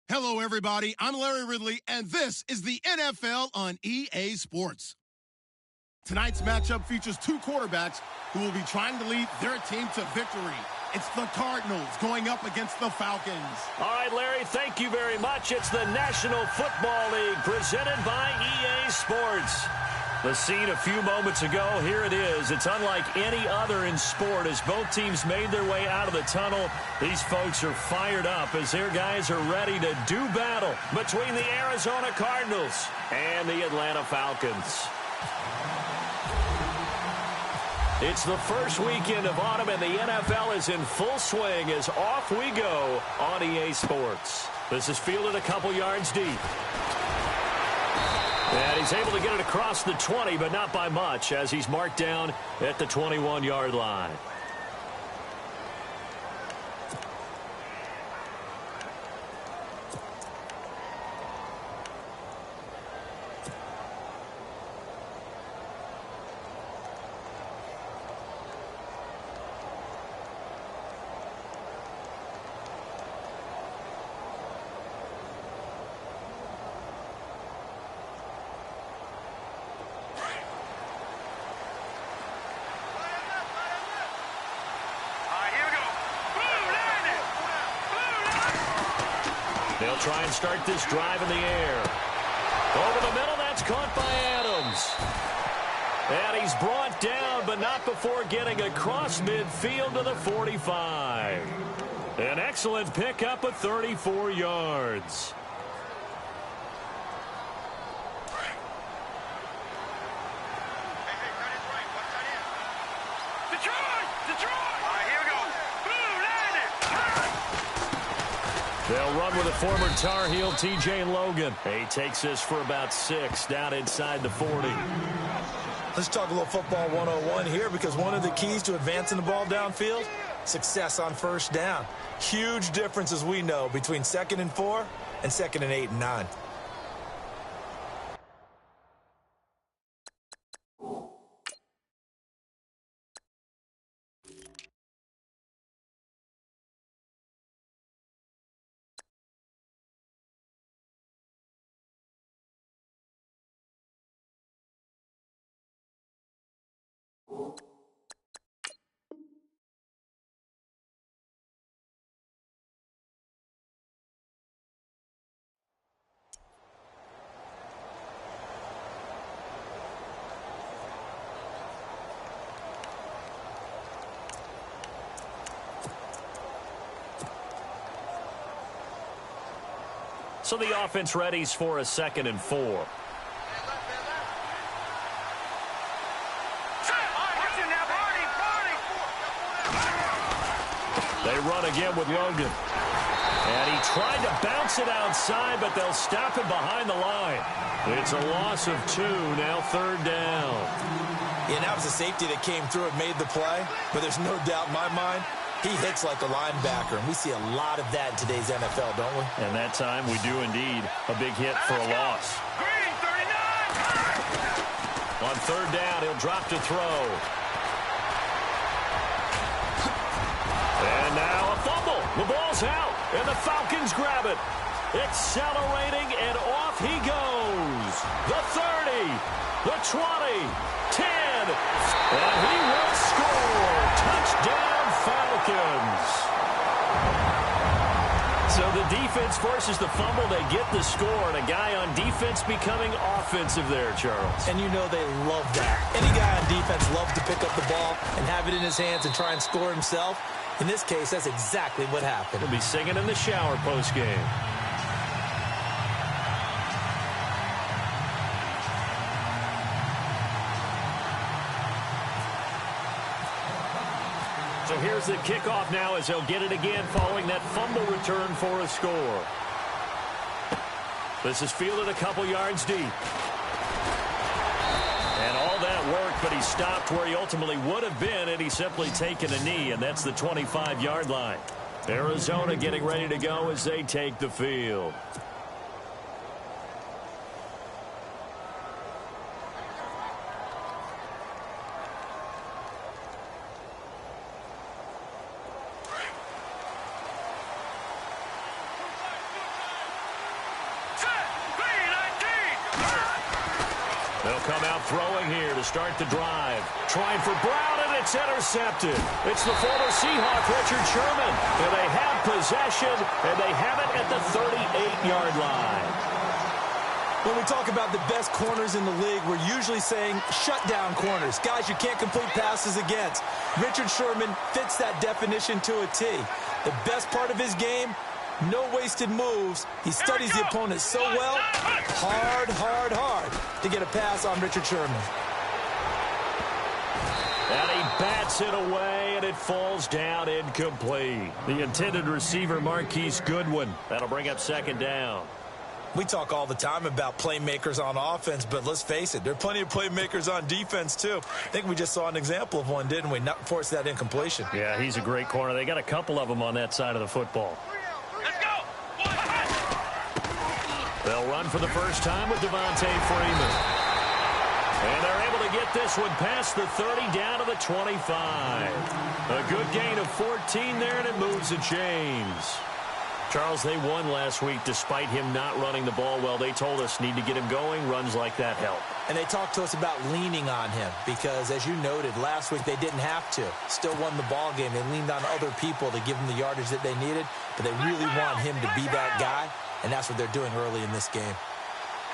Hello, everybody. I'm Larry Ridley, and this is the NFL on EA Sports. Tonight's matchup features two quarterbacks who will be trying to lead their team to victory. It's the Cardinals going up against the Falcons. All right, Larry, thank you very much. It's the National Football League presented by EA Sports. The scene a few moments ago, here it is. It's unlike any other in sport as both teams made their way out of the tunnel. These folks are fired up as their guys are ready to do battle between the Arizona Cardinals and the Atlanta Falcons. It's the first weekend of autumn, and the NFL is in full swing as off we go on EA Sports. This is fielded a couple yards deep. And he's able to get it across the 20, but not by much, as he's marked down at the 21-yard line. They'll try and start this drive in the air. Over the middle, that's caught by Adams. And he's brought down, but not before getting across midfield to the 45. An excellent pickup of 34 yards. They'll run with a former Tar Heel, T.J. Logan. He takes this for about 6 down inside the 40. Let's talk a little football 101 here, because one of the keys to advancing the ball downfield, success on first down. Huge difference, as we know, between 2nd and 4 and 2nd and 8 and 9. So the offense readies for a 2nd and 4. They run again with Logan. And he tried to bounce it outside, but they'll stop him behind the line. It's a loss of 2, now 3rd down. Yeah, that was a safety that came through and made the play, but there's no doubt in my mind, he hits like a linebacker, and we see a lot of that in today's NFL, don't we? And that time we do indeed. A big hit for a loss. On 3rd down, he'll drop to throw. And now a fumble. The ball's out, and the Falcons grab it. Accelerating, and off he goes. The 30, the 20, 10, and he will score. Touchdown, Falcons. So the defense forces the fumble. They get the score, and a guy on defense becoming offensive there, Charles. And you know they love that. Any guy on defense loves to pick up the ball and have it in his hands and try and score himself. In this case, that's exactly what happened. He'll be singing in the shower post-game. So here's the kickoff now as they'll get it again following that fumble return for a score. This is fielded a couple yards deep. And all that work, but he stopped where he ultimately would have been had he simply taken a knee, and that's the 25-yard line. Arizona getting ready to go as they take the field. come out throwing here to start the drive. Trying for Brown, and it's intercepted. It's the former Seahawk, Richard Sherman. And they have possession, and they have it at the 38-yard line. When we talk about the best corners in the league, we're usually saying shutdown corners, guys you can't complete passes against. Richard Sherman fits that definition to a T. The best part of his game, no wasted moves. He studies the opponent so well, hard to get a pass on Richard Sherman. And he bats it away, and it falls down incomplete. The intended receiver, Marquise Goodwin. That'll bring up second down. We talk all the time about playmakers on offense, but let's face it, there are plenty of playmakers on defense, too. I think we just saw an example of one, didn't we? Not force that incompletion. Yeah, he's a great corner. They got a couple of them on that side of the football. Let's go! They'll run for the first time with Devontae Freeman. And they're able to get this one past the 30 down to the 25. A good gain of 14 there, and it moves the chains. Charles, they won last week despite him not running the ball well. They told us need to get him going. Runs like that help. And they talked to us about leaning on him because, as you noted, last week they didn't have to. Still won the ball game. They leaned on other people to give them the yardage that they needed, but they really want him to be that guy, and that's what they're doing early in this game.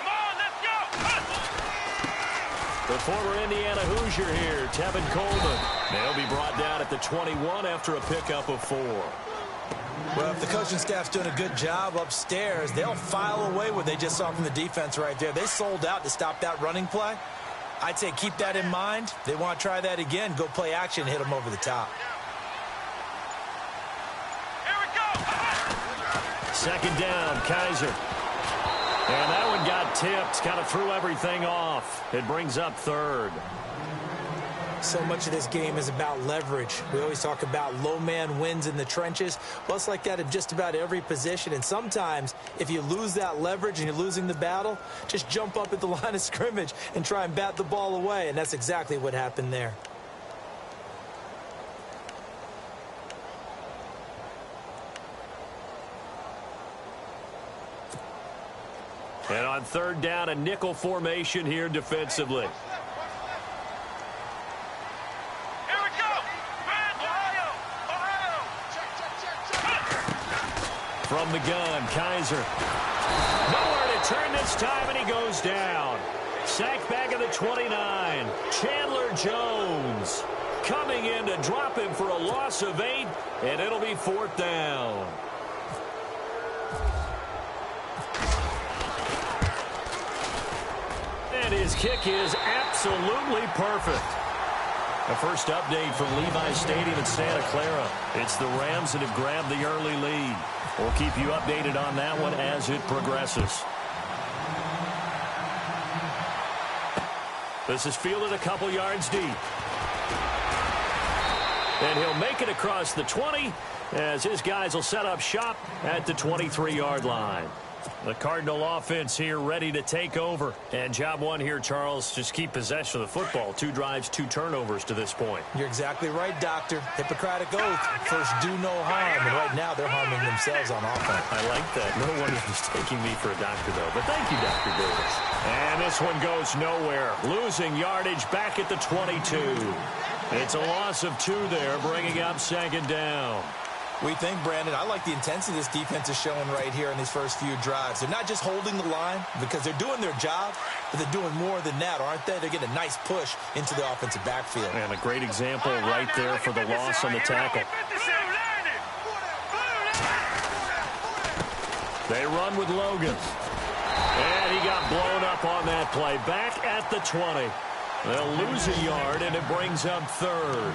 Come on, let's go! The former Indiana Hoosier here, Tevin Coleman. They'll be brought down at the 21 after a pickup of 4. Well, if the coaching staff's doing a good job upstairs, they'll file away what they just saw from the defense right there. They sold out to stop that running play. I'd say keep that in mind. They want to try that again. Go play action, hit them over the top. Here we go! Second down, Kaiser. And that one got tipped, kind of threw everything off. It brings up third. So much of this game is about leverage. We always talk about low man wins in the trenches. Well, it's like that in just about every position. And sometimes, if you lose that leverage and you're losing the battle, just jump up at the line of scrimmage and try and bat the ball away. And that's exactly what happened there. And on third down, a nickel formation here defensively. From the gun, Kaiser. Nowhere to turn this time, and he goes down. Sacked back at the 29. Chandler Jones coming in to drop him for a loss of 8, and it'll be fourth down. And his kick is absolutely perfect. A first update from Levi Stadium in Santa Clara. It's the Rams that have grabbed the early lead. We'll keep you updated on that one as it progresses. This is fielded a couple yards deep. And he'll make it across the 20 as his guys will set up shop at the 23-yard line. The Cardinal offense here ready to take over. And job one here, Charles, just keep possession of the football. 2 drives, 2 turnovers to this point. You're exactly right, Doctor. Hippocratic oath. First, do no harm. And right now, they're harming themselves on offense. I like that. No one is mistaking me for a doctor, though. But thank you, Dr. Davis. And this one goes nowhere. Losing yardage back at the 22. It's a loss of 2 there, bringing up second down. We think, Brandon, I like the intensity this defense is showing right here in these first few drives. They're not just holding the line because they're doing their job, but they're doing more than that, aren't they? They're getting a nice push into the offensive backfield. And a great example right there for the loss on the tackle. They run with Logan. And he got blown up on that play. Back at the 20. They'll lose a yard, and it brings up third.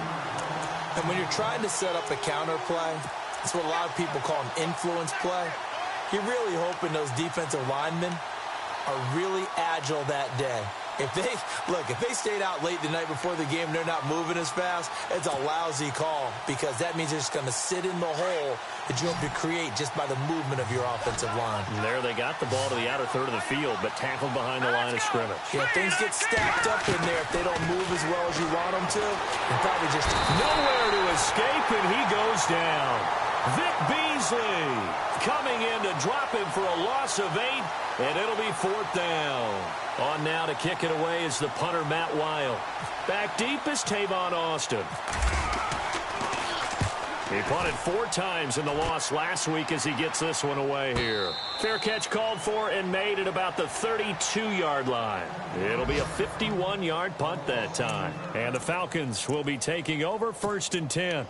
And when you're trying to set up a counter play, it's what a lot of people call an influence play. You're really hoping those defensive linemen are really agile that day. If they stayed out late the night before the game and they're not moving as fast, it's a lousy call because that means they're just going to sit in the hole that you hope to create just by the movement of your offensive line. And there they got the ball to the outer third of the field, but tackled behind the line of scrimmage. Yeah, things get stacked up in there if they don't move as well as you want them to. And probably just nowhere to escape, and he goes down. Vic Beasley coming in to drop him for a loss of 8, and it'll be 4th down. On now to kick it away is the punter, Matt Weil. Back deep is Tavon Austin. He punted 4 times in the loss last week as he gets this one away here. Fair catch called for and made at about the 32-yard line. It'll be a 51-yard punt that time. And the Falcons will be taking over 1st and 10.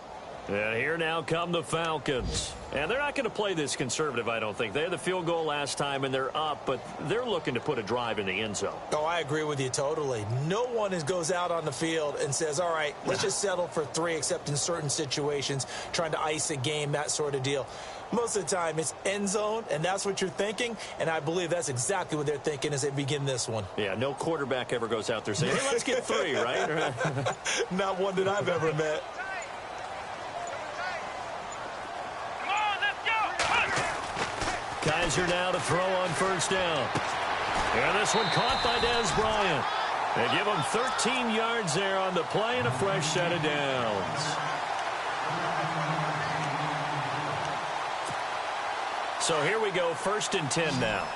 And here now come the Falcons. And they're not going to play this conservative, I don't think. They had the field goal last time, and they're up, but they're looking to put a drive in the end zone. Oh, I agree with you totally. No one goes out on the field and says, all right, let's just settle for 3, except in certain situations, trying to ice a game, that sort of deal. Most of the time, it's end zone, and that's what you're thinking, and I believe that's exactly what they're thinking as they begin this one. Yeah, no quarterback ever goes out there saying, hey, let's get 3, right? Not one that I've ever met. Kaiser now to throw on 1st down. And this one caught by Dez Bryant. They give him 13 yards there on the play and a fresh set of downs. So here we go, 1st and 10 now.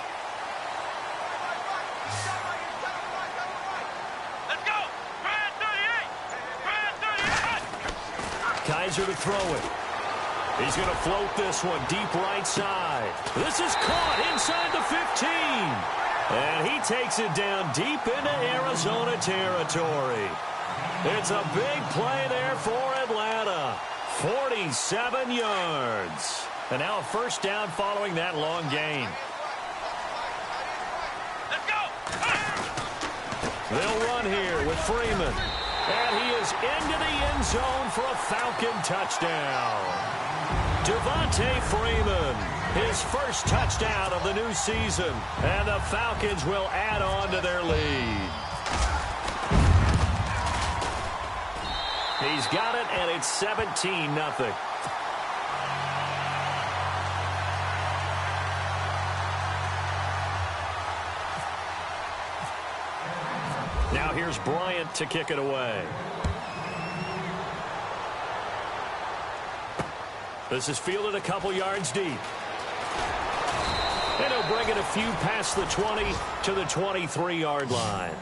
Let's go. Brand 38. Kaiser to throw it. He's going to float this one deep right side. This is caught inside the 15. And he takes it down deep into Arizona territory. It's a big play there for Atlanta. 47 yards. And now a 1st down following that long gain. Let's go. They'll run here with Freeman. And he is into the end zone for a Falcon touchdown. Devontae Freeman, his 1st touchdown of the new season. And the Falcons will add on to their lead. He's got it, and it's 17-0. Now here's Bryant to kick it away. This is fielded a couple yards deep. And he'll bring it a few past the 20 to the 23-yard line.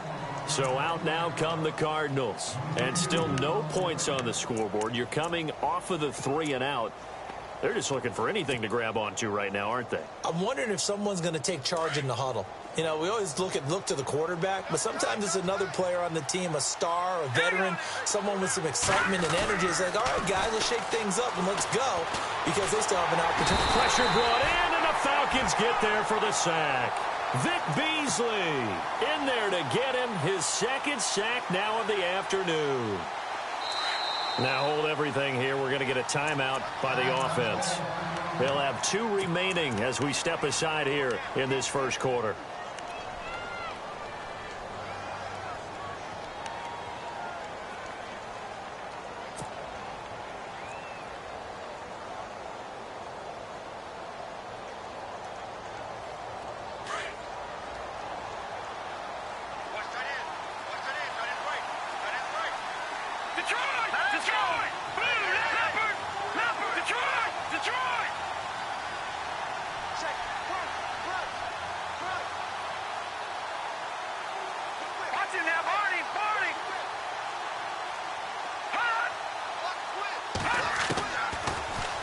So out now come the Cardinals. And still no points on the scoreboard. You're coming off of the 3 and out. They're just looking for anything to grab onto right now, aren't they? I'm wondering if someone's going to take charge in the huddle. You know, we always look to the quarterback, but sometimes it's another player on the team, a star, a veteran, someone with some excitement and energy. It's like, all right, guys, let's shake things up and let's go, because they still have an opportunity. Pressure brought in, and the Falcons get there for the sack. Vic Beasley in there to get him his 2nd sack now of the afternoon. Now hold everything here. We're going to get a timeout by the offense. They'll have 2 remaining as we step aside here in this 1st quarter.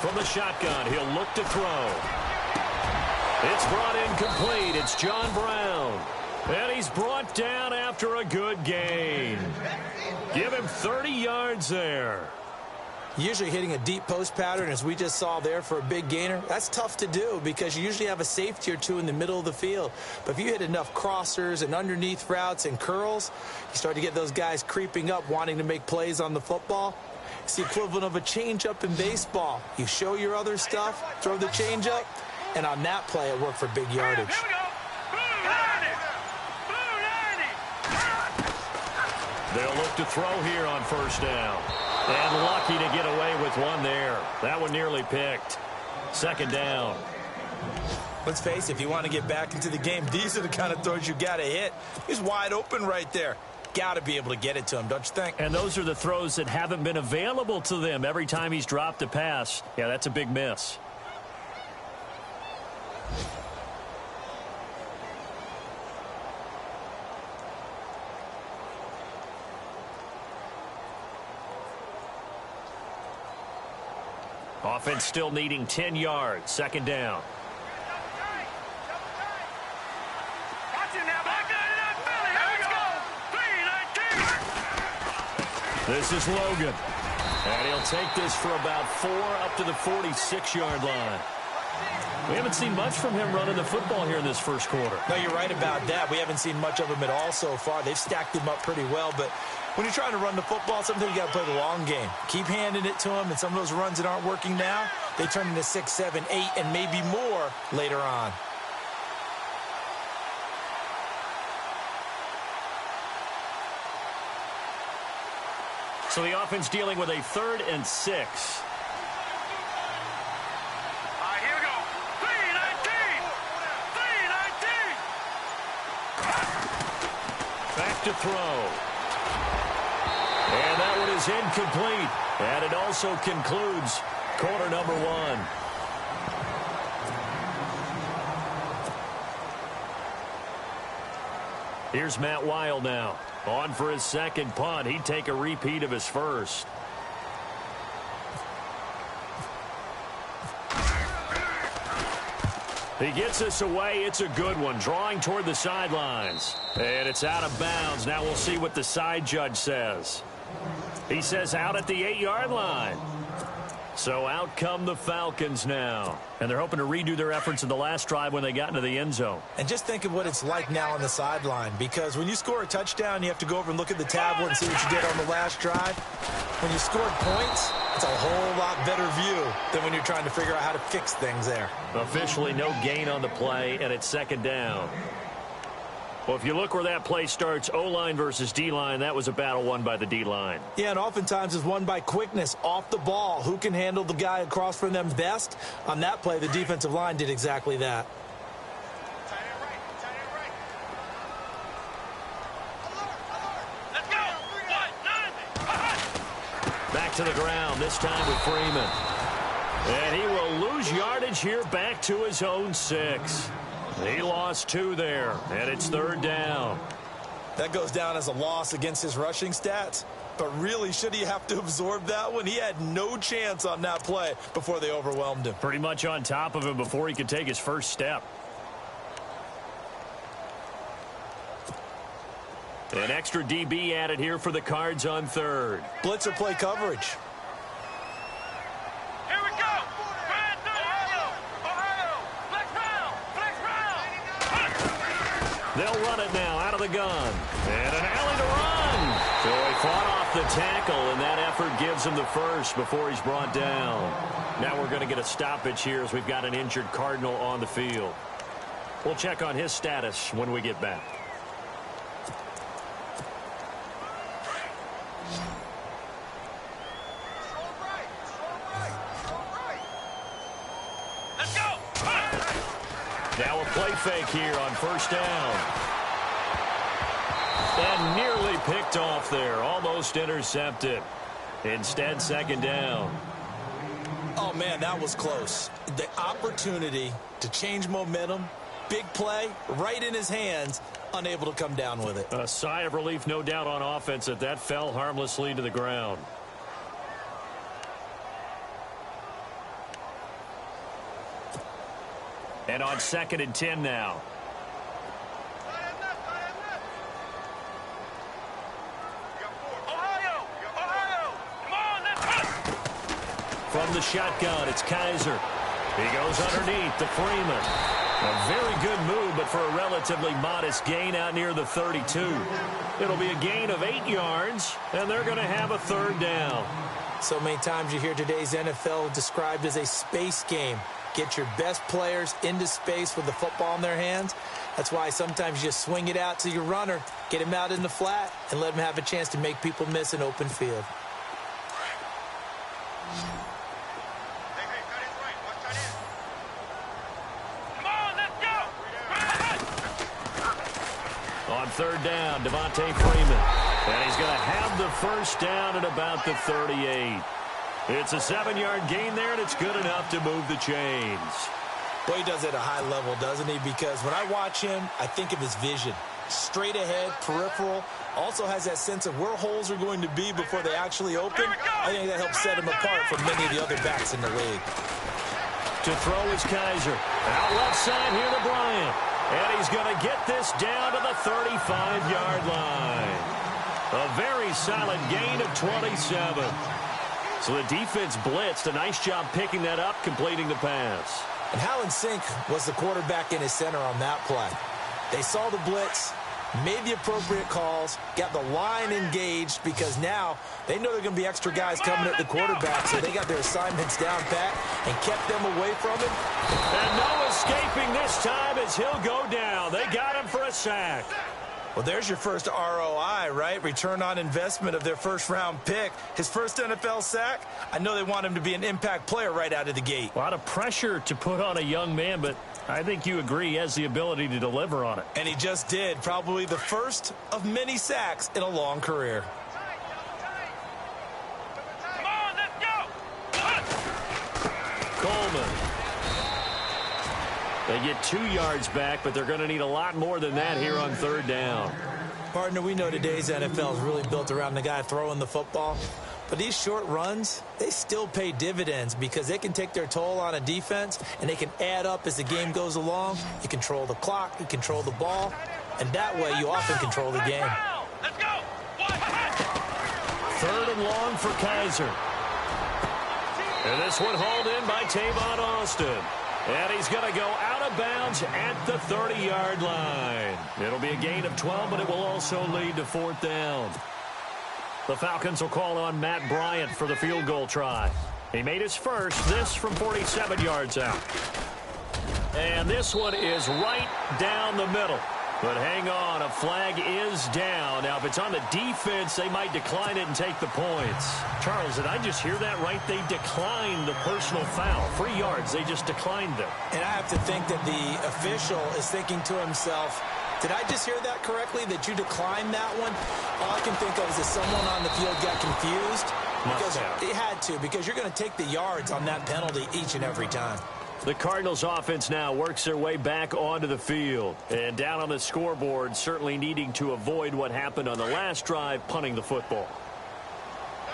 From the shotgun, he'll look to throw. It's brought in complete. It's John Brown. And he's brought down after a good gain. Give him 30 yards there. Usually hitting a deep post pattern, as we just saw there, for a big gainer, that's tough to do because you usually have a safety or 2 in the middle of the field. But if you hit enough crossers and underneath routes and curls, you start to get those guys creeping up wanting to make plays on the football. It's the equivalent of a changeup in baseball. You show your other stuff, throw the changeup, and on that play it worked for big yardage. Here we go. They'll look to throw here on 1st down. And lucky to get away with one there. That one nearly picked. 2nd down. Let's face it, if you want to get back into the game, these are the kind of throws you got to hit. He's wide open right there. got to be able to get it to him, don't you think? And those are the throws that haven't been available to them every time he's dropped a pass. Yeah, that's a big miss. Offense still needing 10 yards. Second down. This is Logan. And he'll take this for about 4 up to the 46-yard line. We haven't seen much from him running the football here in this first quarter. No, you're right about that. We haven't seen much of him at all so far. They've stacked him up pretty well, but when you're trying to run the football, sometimes you got to play the long game. Keep handing it to him, and some of those runs that aren't working now, they turn into 6, 7, 8, and maybe more later on. So the offense dealing with a 3rd and 6. Here we go. 3-19. Back to throw. And that one is incomplete. And it also concludes quarter number 1. Here's Matt Weil now. On for his second punt. He'd take a repeat of his first. He gets this away. It's a good one. Drawing toward the sidelines. And it's out of bounds. Now we'll see what the side judge says. He says out at the 8-yard line. So out come the Falcons now. And they're hoping to redo their efforts in the last drive when they got into the end zone. And just think of what it's like now on the sideline, because when you score a touchdown, you have to go over and look at the tablet and see what you did on the last drive. When you scored points, it's a whole lot better view than when you're trying to figure out how to fix things there. Officially no gain on the play, and it's second down. Well, if you look where that play starts, O-line versus D-line, that was a battle won by the D-line. Yeah, and oftentimes it's won by quickness off the ball. Who can handle the guy across from them best? On that play, the defensive line did exactly that. Let's go. Back to the ground, this time with Freeman. And he will lose yardage here back to his own 6. He lost 2 there, and it's third down. That goes down as a loss against his rushing stats. But really, should he have to absorb that one? He had no chance on that play before they overwhelmed him. Pretty much on top of him before he could take his first step. An extra DB added here for the Cards on third. Blitzer play coverage. Here we go. Ohio. Flex round. They'll run it now out of the gun. And an alley to run. So he fought off the tackle, and that effort gives him the first before he's brought down. Now we're going to get a stoppage here as we've got an injured Cardinal on the field. We'll check on his status when we get back. Let's go. Now a play fake here on first down. And nearly picked off there. Almost intercepted. Instead, second down. Oh, man, that was close. The opportunity to change momentum, big play, right in his hands, unable to come down with it. A sigh of relief, no doubt, on offense that fell harmlessly to the ground. And on 2nd and 10 now. Ohio. Come on, let's go. From the shotgun, it's Kaiser. He goes underneath to Freeman. A very good move, but for a relatively modest gain out near the 32. It'll be a gain of 8 yards, and they're going to have a third down. So many times you hear today's NFL described as a space game. Get your best players into space with the football in their hands. That's why sometimes you just swing it out to your runner, get him out in the flat, and let him have a chance to make people miss an open field. On third down, Devontae Freeman. And he's going to have the first down at about the 38. It's a 7-yard gain there, and it's good enough to move the chains. Well, he does it at a high level, doesn't he? Because when I watch him, I think of his vision. Straight ahead, peripheral, also has that sense of where holes are going to be before they actually open. I think that helps set him apart from many of the other backs in the league. To throw is Kaiser. Out left side here to Bryant. And he's going to get this down to the 35-yard line. A very solid gain of 27. So the defense blitzed. A nice job picking that up, completing the pass. And Hallen Sink was the quarterback in his center on that play. They saw the blitz, made the appropriate calls, got the line engaged because now they know there are going to be extra guys coming at the quarterback, so they got their assignments down pat and kept them away from him. And no escaping this time as he'll go down. They got him for a sack. Well, there's your first ROI, right? Return on investment of their first-round pick. His first NFL sack, I know they want him to be an impact player right out of the gate. A lot of pressure to put on a young man, but I think you agree he has the ability to deliver on it. And he just did. Probably the first of many sacks in a long career. Come on, let's go. Coleman. They get 2 yards back, but they're going to need a lot more than that here on third down. Partner, we know today's NFL is really built around the guy throwing the football. But these short runs, they still pay dividends because they can take their toll on a defense, and they can add up as the game goes along. You control the clock, you control the ball, and that way you often control the game. Let's go. Third and long for Kaiser. And this one hauled in by Tavon Austin. And he's going to go out of bounds at the 30-yard line. It'll be a gain of 12, but it will also lead to fourth down. The Falcons will call on Matt Bryant for the field goal try. He made his first, this from 47 yards out. And this one is right down the middle. But hang on, a flag is down. Now, if it's on the defense, they might decline it and take the points. Charles, did I just hear that right? They declined the personal foul. 3 yards, they just declined them. And I have to think that the official is thinking to himself, did I just hear that correctly, that you declined that one? All I can think of is that someone on the field got confused. Because it had to, because you're going to take the yards on that penalty each and every time. The Cardinals offense now works their way back onto the field. And down on the scoreboard, certainly needing to avoid what happened on the last drive, punting the football.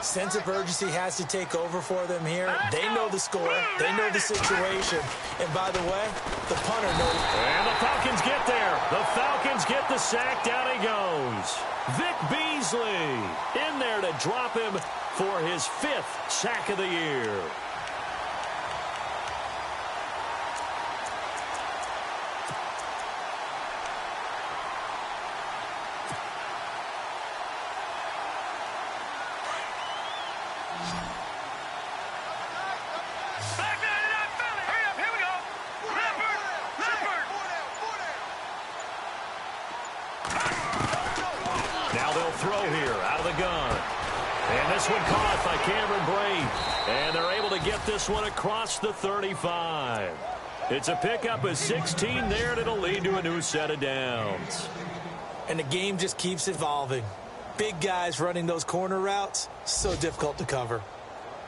Sense of urgency has to take over for them here. They know the score. They know the situation. And by the way, the punter knows. And the Falcons get there. The Falcons get the sack. Down he goes. Vic Beasley in there to drop him for his 5th sack of the year. Now they'll throw here out of the gun. And this one caught by Cameron Brate. And they're able to get this one across the 35. It's a pickup of 16 there, and it'll lead to a new set of downs. And the game just keeps evolving. Big guys running those corner routes, so difficult to cover.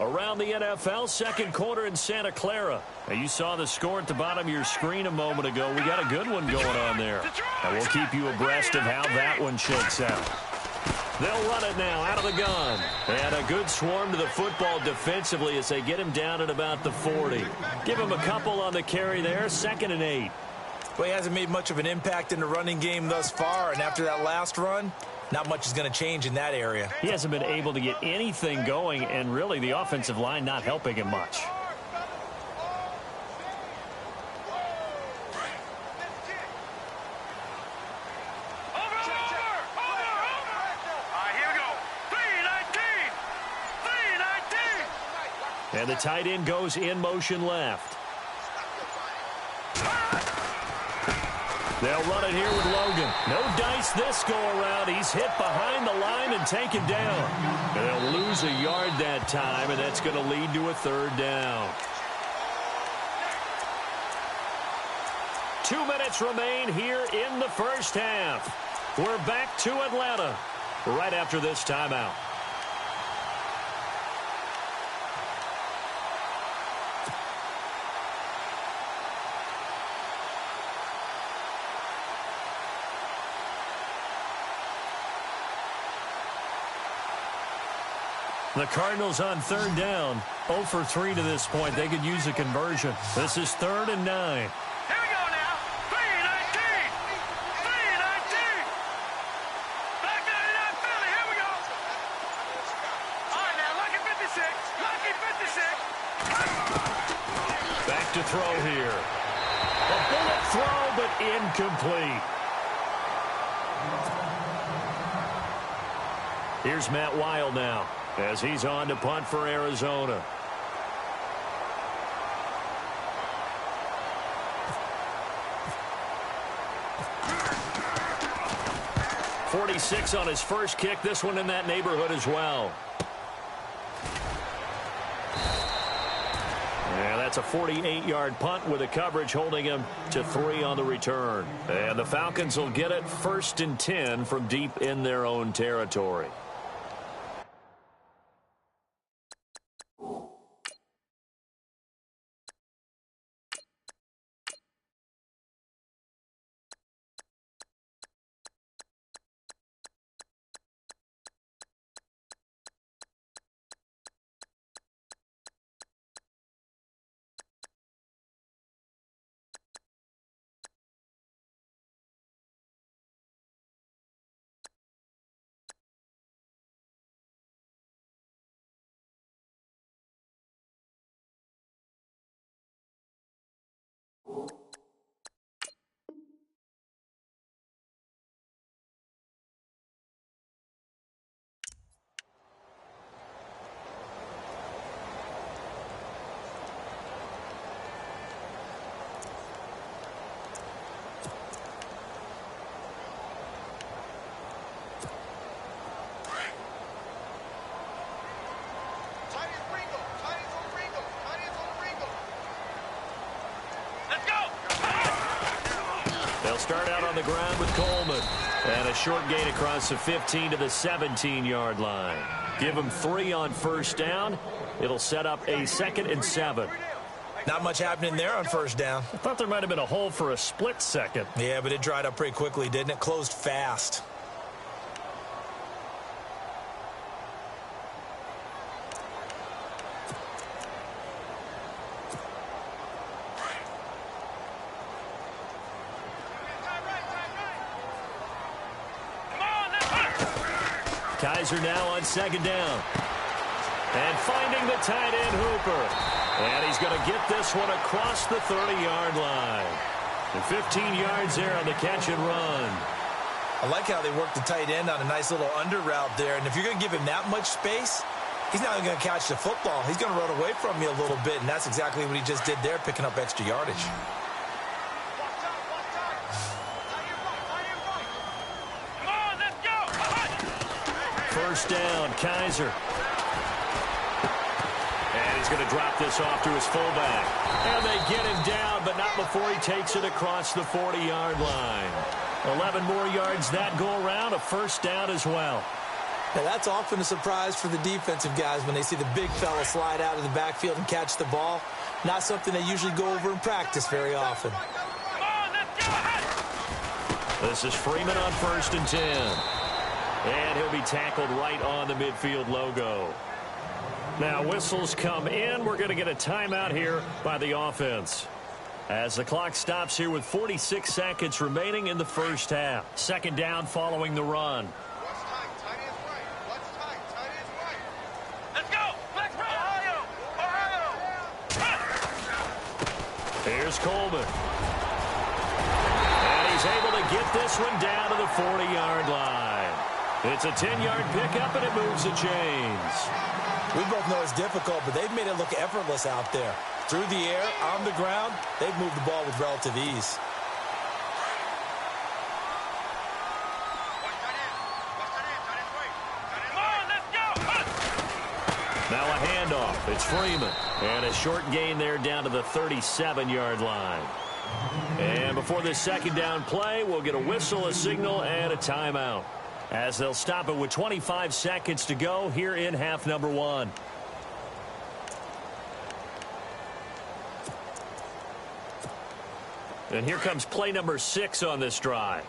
Around the NFL, second quarter in Santa Clara. Now, you saw the score at the bottom of your screen a moment ago. We got a good one going on there. And we'll keep you abreast of how that one shakes out. They'll run it now out of the gun. And a good swarm to the football defensively as they get him down at about the 40. Give him a couple on the carry there, 2nd and 8. Well, he hasn't made much of an impact in the running game thus far, and after that last run, not much is going to change in that area. He hasn't been able to get anything going, and really the offensive line not helping him much. And the tight end goes in motion left. They'll run it here with Logan. No dice this go-around. He's hit behind the line and taken down. And they'll lose a yard that time, and that's going to lead to a 3rd down. 2 minutes remain here in the first half. We're back to Atlanta right after this timeout. The Cardinals on third down. 0 for 3 to this point. They could use a conversion. This is 3rd and 9. Here we go now. 3-19. 3-19. Back 99 Philly. Here we go. All right, now, lucky 56. Lucky 56. Back to throw here. A bullet throw, but incomplete. Here's Matt Wild now, as he's on to punt for Arizona. .46 on his first kick. This one in that neighborhood as well. Yeah, that's a 48-yard punt with a coverage holding him to 3 on the return. And the Falcons will get it 1st and 10 from deep in their own territory. Start out on the ground with Coleman. And a short gain across the 15 to the 17-yard line. Give him 3 on first down. It'll set up a 2nd and 7. Not much happening there on first down. I thought there might have been a hole for a split second. Yeah, but it dried up pretty quickly, didn't it? Closed fast. Kaiser now on 2nd down. And finding the tight end Hooper. And he's going to get this one across the 30-yard line. And 15 yards there on the catch and run. I like how they work the tight end on a nice little under route there. And if you're going to give him that much space, he's not going to catch the football. He's going to run away from you a little bit. And that's exactly what he just did there, picking up extra yardage. First down, Kaiser. And he's going to drop this off to his fullback. And they get him down, but not before he takes it across the 40-yard line. 11 more yards that go around, a first down as well. Now that's often a surprise for the defensive guys when they see the big fella slide out of the backfield and catch the ball. Not something they usually go over in practice very often. This is Freeman on 1st and 10. And he'll be tackled right on the midfield logo. Now whistles come in. We're going to get a timeout here by the offense. As the clock stops here with 46 seconds remaining in the first half. 2nd down following the run. What's tight? Tight end's right. What's tight? Tight end's right. Let's go. Flex Ohio. Ohio. Here's Coleman. And he's able to get this one down to the 40-yard line. It's a 10-yard pickup, and it moves the chains. We both know it's difficult, but they've made it look effortless out there. Through the air, on the ground, they've moved the ball with relative ease. Now a handoff. It's Freeman. And a short gain there down to the 37-yard line. And before this second down play, we'll get a whistle, a signal, and a timeout, as they'll stop it with 25 seconds to go here in half number 1. And here comes play number 6 on this drive.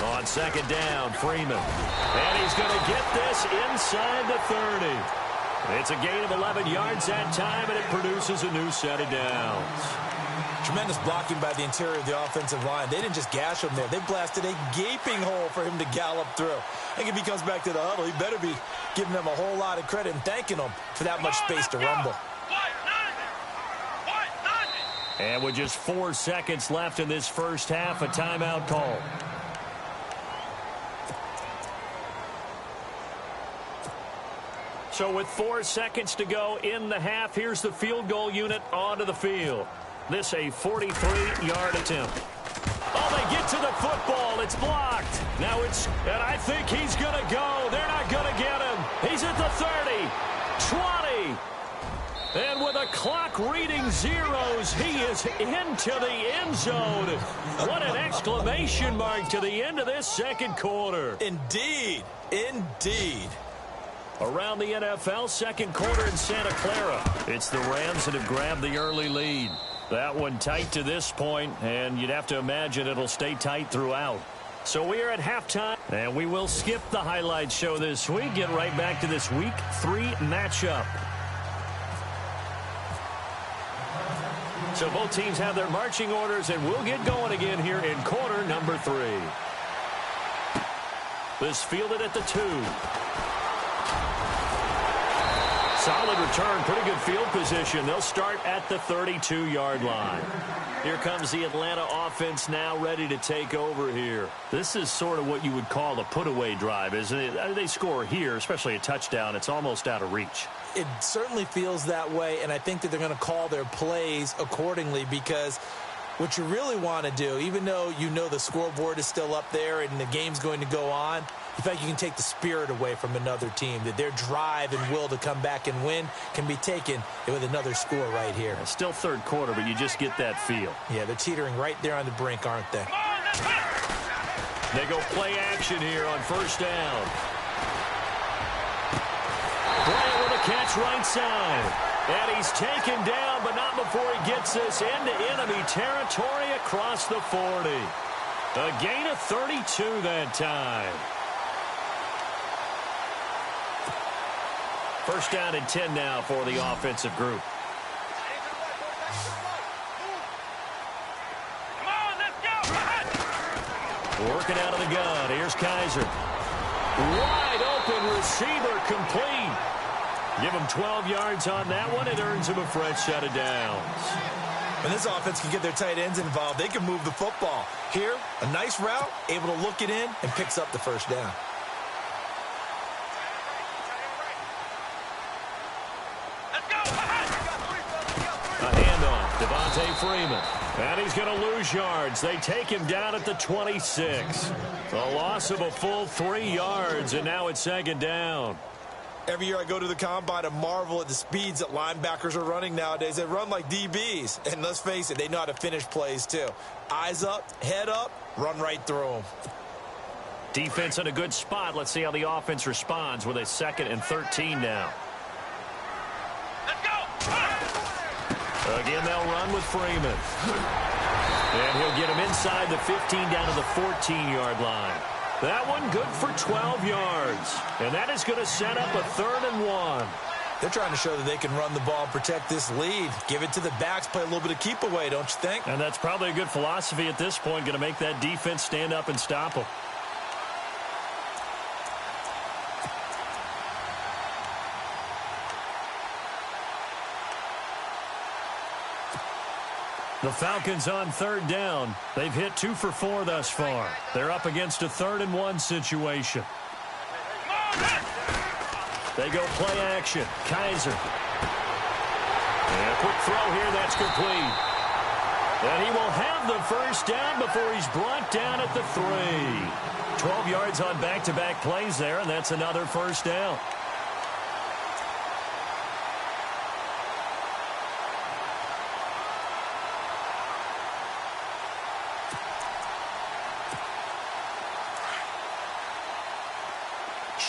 On second down, Freeman. And he's going to get this inside the 30. It's a gain of 11 yards that time, and it produces a new set of downs. Tremendous blocking by the interior of the offensive line. They didn't just gash him there. They blasted a gaping hole for him to gallop through. I think if he comes back to the huddle, he better be giving them a whole lot of credit and thanking them for that much space to rumble. And with just 4 seconds left in this first half, a timeout call. So with 4 seconds to go in the half, here's the field goal unit onto the field. This a 43-yard attempt. Oh, they get to the football. It's blocked. Now and I think he's going to go. They're not going to get him. He's at the 30, 20. And with a clock reading zeros, he is into the end zone. What an exclamation mark to the end of this second quarter. Indeed. Indeed. Around the NFL, second quarter in Santa Clara. It's the Rams that have grabbed the early lead. That one tight to this point, and you'd have to imagine it'll stay tight throughout. So we are at halftime, and we will skip the highlight show this week. Get right back to this Week 3 matchup. So both teams have their marching orders, and we'll get going again here in quarter number 3. This fielded at the 2. Solid return, pretty good field position. They'll start at the 32-yard line. Here comes the Atlanta offense now ready to take over here. This is sort of what you would call a put-away drive, isn't it? They score here, especially a touchdown. It's almost out of reach. It certainly feels that way, and I think that they're going to call their plays accordingly, because what you really want to do, even though you know the scoreboard is still up there and the game's going to go on, in fact, you can take the spirit away from another team, that their drive and will to come back and win can be taken with another score right here. It's still third quarter, but you just get that feel. Yeah, they're teetering right there on the brink, aren't they? They go play action here on first down. Bryant with a catch right side. And he's taken down, but not before he gets this into enemy territory across the 40. A gain of 32 that time. First down and 10 now for the offensive group. Working out of the gun. Here's Kaiser. Wide open receiver complete. Give him 12 yards on that one. It earns him a fresh set of downs. When this offense can get their tight ends involved, they can move the football. Here, a nice route, able to look it in, and picks up the first down. A handoff, Devontae Freeman. And he's going to lose yards. They take him down at the 26. A loss of a full 3 yards, and now it's second down. Every year I go to the combine and marvel at the speeds that linebackers are running nowadays. They run like DBs. And let's face it, they know how to finish plays too. Eyes up, head up, run right through them. Defense in a good spot. Let's see how the offense responds with a 2nd and 13 now. Again, they'll run with Freeman. And he'll get him inside the 15 down to the 14-yard line. That one good for 12 yards. And that is going to set up a 3rd and 1. They're trying to show that they can run the ball and protect this lead. Give it to the backs, play a little bit of keep away, don't you think? And that's probably a good philosophy at this point, going to make that defense stand up and stop them. The Falcons on 3rd down. They've hit 2 for 4 thus far. They're up against a 3rd and 1 situation. They go play action. Kaiser. And a quick throw here. That's complete. And he will have the first down before he's brought down at the 3. 12 yards on back-to-back plays there, and that's another first down.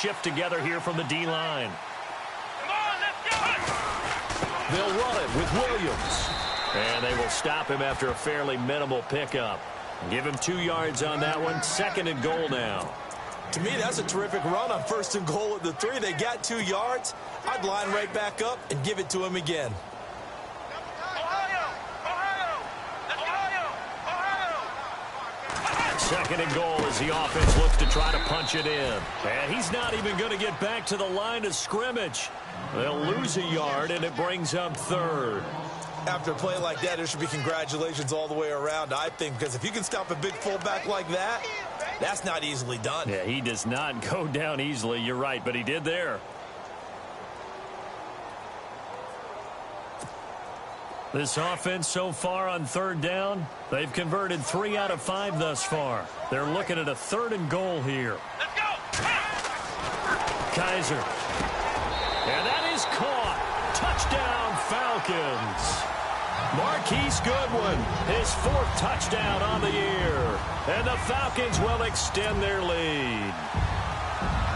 shift together here from the D-line. Come on, let's go! They'll run it with Williams. And they will stop him after a fairly minimal pickup. Give him 2 yards on that one. 2nd and goal now. To me, that's a terrific run on 1st and goal at the 3. They got 2 yards. I'd line right back up and give it to him again. Ohio! Ohio! Ohio! Ohio! 2nd and goal as the offense looks to try to punch it in. And he's not even going to get back to the line of scrimmage. They'll lose a yard, and it brings up 3rd. After a play like that, there should be congratulations all the way around, I think, because if you can stop a big fullback like that, that's not easily done. Yeah, he does not go down easily. You're right, but he did there. This offense so far on 3rd down, they've converted 3 out of 5 thus far. They're looking at a 3rd and goal here. Let's go! Kaiser. And that is caught. Touchdown, Falcons. Marquise Goodwin, his 4th touchdown on the year. And the Falcons will extend their lead.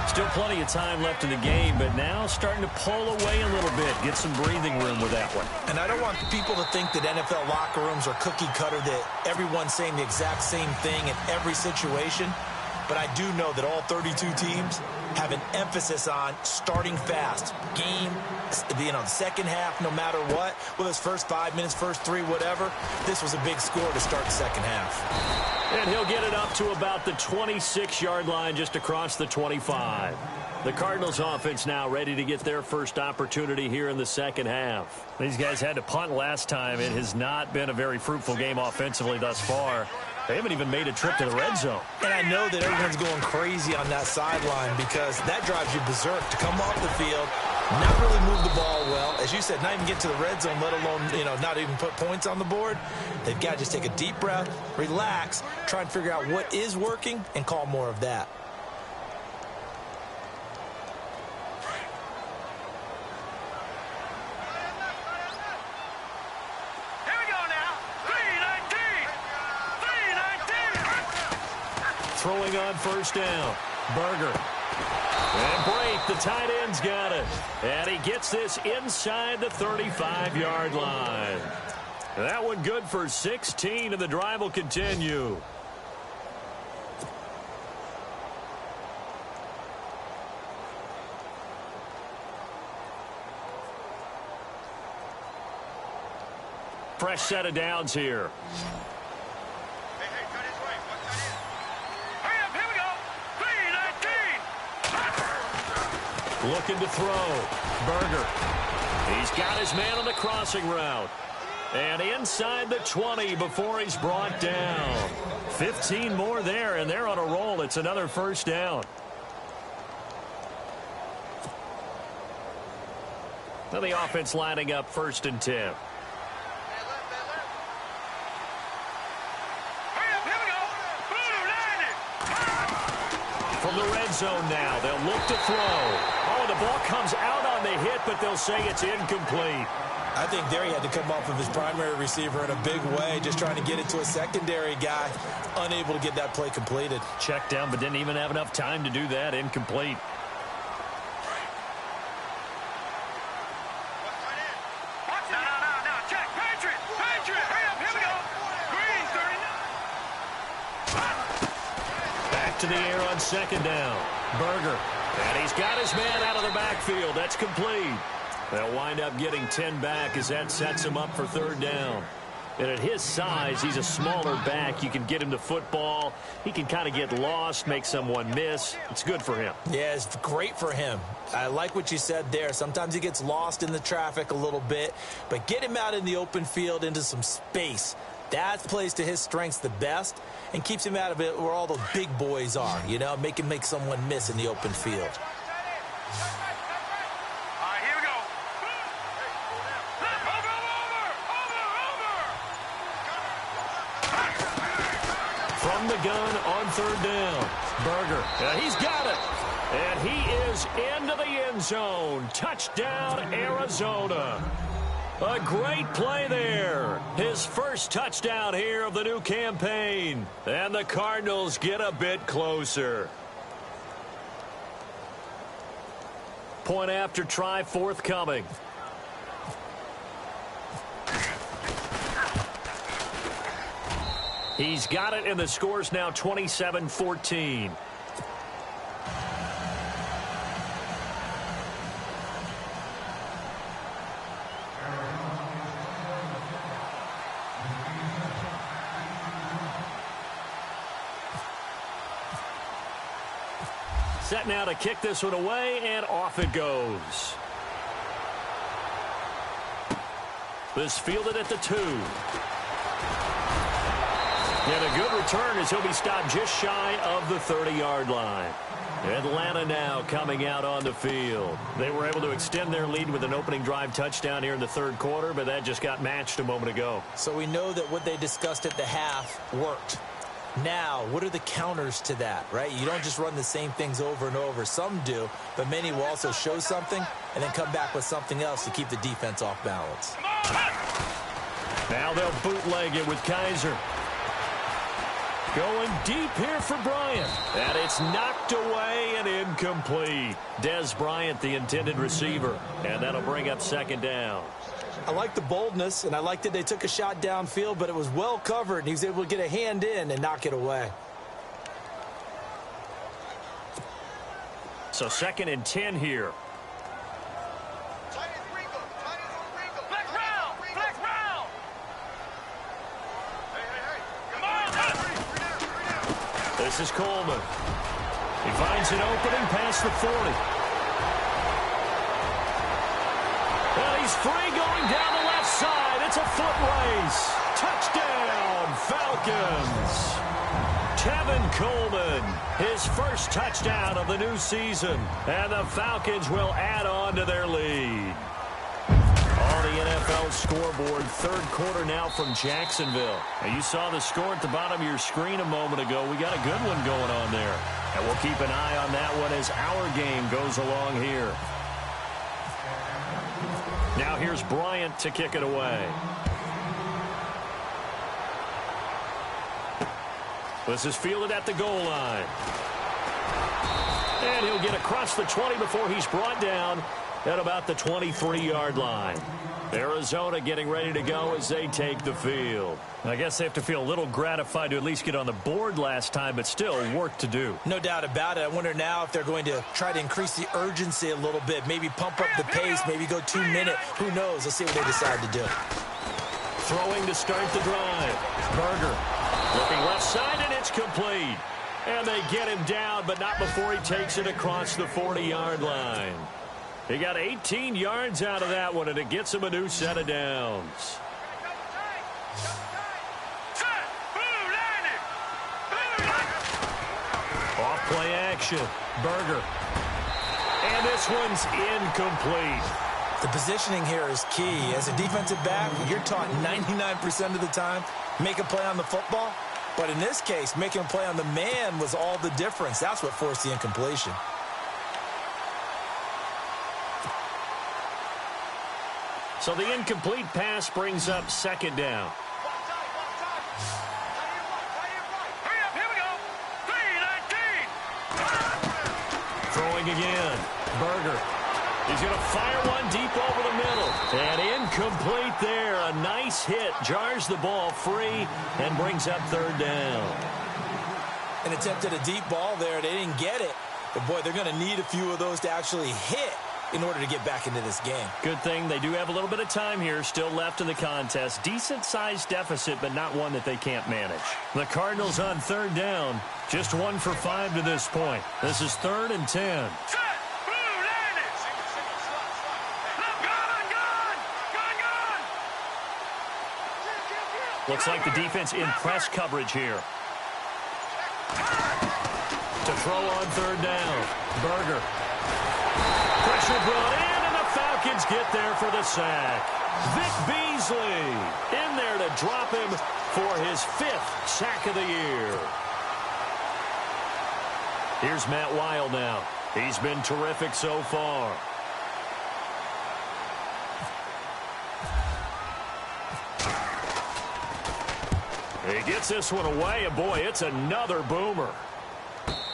Still plenty of time left in the game, but now starting to pull away a little bit. Get some breathing room with that one. And I don't want people to think that NFL locker rooms are cookie cutter, that everyone's saying the exact same thing in every situation. But I do know that all 32 teams have an emphasis on starting fast. Game, the second half, no matter what. Whether it's first 5 minutes, first 3, whatever. This was a big score to start the second half. And he'll get it up to about the 26-yard line just across the 25. The Cardinals offense now ready to get their first opportunity here in the second half. These guys had to punt last time. It has not been a very fruitful game offensively thus far. They haven't even made a trip to the red zone. And I know that everyone's going crazy on that sideline because that drives you berserk to come off the field, not really move the ball well. As you said, not even get to the red zone, let alone, not even put points on the board. They've got to just take a deep breath, relax, try and figure out what is working, and call more of that. Here we go now. 3-19. Throwing on 1st down. Berger. And Brake, the tight end's got it. And he gets this inside the 35-yard line. That one good for 16, and the drive will continue. Fresh set of downs here. Looking to throw. Berger. He's got his man on the crossing route. And inside the 20 before he's brought down. 15 more there, and they're on a roll. It's another 1st down. Now the offense lining up 1st and 10. From the red zone now, they'll look to throw. Oh, the ball comes out on the hit, but they'll say it's incomplete. I think there he had to come off of his primary receiver in a big way, just trying to get it to a secondary guy, unable to get that play completed. Checked down, but didn't even have enough time to do that. Incomplete. No, check. Patriot, hurry up, here we go. Green, 39. Back to the air on 2nd down. Berger. And he's got his man out of the backfield. That's complete. They'll wind up getting 10 back as that sets him up for 3rd down. And at his size, he's a smaller back. You can get him to football. He can kind of get lost, make someone miss. It's good for him. Yeah, it's great for him. I like what you said there. Sometimes he gets lost in the traffic a little bit, but get him out in the open field into some space. That plays to his strengths the best and keeps him out of it where all the big boys are, make him make someone miss in the open field. From the gun on 3rd down. Berger. He's got it. And he is into the end zone. Touchdown, Arizona. A great play there. His first touchdown here of the new campaign. And the Cardinals get a bit closer. Point after try forthcoming. He's got it, and the score's now 27-14. Set now to kick this one away, and off it goes. This fielded at the 2. And a good return as he'll be stopped just shy of the 30-yard line. Atlanta now coming out on the field. They were able to extend their lead with an opening drive touchdown here in the third quarter, but that just got matched a moment ago. So we know that what they discussed at the half worked. Now, what are the counters to that, right? You don't just run the same things over and over. Some do, but many will also show something and then come back with something else to keep the defense off balance. Now they'll bootleg it with Kaiser. Going deep here for Bryant. And it's knocked away and incomplete. Des Bryant, the intended receiver. And that'll bring up second down. I like the boldness, and I like that they took a shot downfield, but it was well covered, and he was able to get a hand in and knock it away. So 2nd and 10 here. This is Coleman. He finds an opening past the 40. And he's free going down the left side. It's a foot race. Touchdown, Falcons. Tevin Coleman, his first touchdown of the new season. And the Falcons will add on to their lead. On the NFL scoreboard, third quarter now from Jacksonville. Now you saw the score at the bottom of your screen a moment ago. We got a good one going on there. And we'll keep an eye on that one as our game goes along here. Now here's Bryant to kick it away. This is fielded at the goal line. And he'll get across the 20 before he's brought down at about the 23-yard line. Arizona getting ready to go as they take the field. I guess they have to feel a little gratified to at least get on the board last time, but still work to do. No doubt about it. I wonder now if they're going to try to increase the urgency a little bit, maybe pump up the pace, maybe go 2 minute. Who knows? Let's see what they decide to do. Throwing to start the drive. Berger looking left side, and it's complete. And they get him down, but not before he takes it across the 40-yard line. He got 18 yards out of that one, and it gets him a new set of downs. Off play action. Berger. And this one's incomplete. The positioning here is key. As a defensive back, you're taught 99% of the time, make a play on the football. But in this case, making a play on the man was all the difference. That's what forced the incompletion. So the incomplete pass brings up second down. Throwing again. Berger. He's going to fire one deep over the middle. And incomplete there. A nice hit. Jars the ball free and brings up third down. An attempt at a deep ball there. They didn't get it. But, boy, they're going to need a few of those to actually hit in order to get back into this game. Good thing they do have a little bit of time here still left in the contest. Decent-sized deficit, but not one that they can't manage. The Cardinals on third down. Just 1 for 5 to this point. This is 3rd and 10. Looks like the defense in press coverage here. To throw on third down. Berger. Pressure brought in, and the Falcons get there for the sack. Vic Beasley in there to drop him for his 5th sack of the year. Here's Matt Weil now. He's been terrific so far. He gets this one away, and boy, it's another boomer.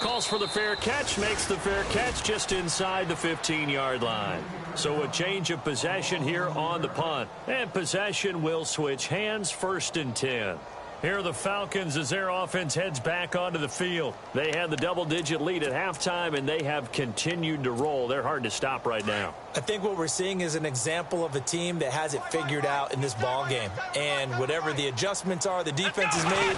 Calls for the fair catch, makes the fair catch just inside the 15-yard line. So a change of possession here on the punt. And possession will switch hands, 1st and 10. Here are the Falcons as their offense heads back onto the field. They had the double-digit lead at halftime, and they have continued to roll. They're hard to stop right now. I think what we're seeing is an example of a team that has it figured out in this ball game. And whatever the adjustments are the defense has made,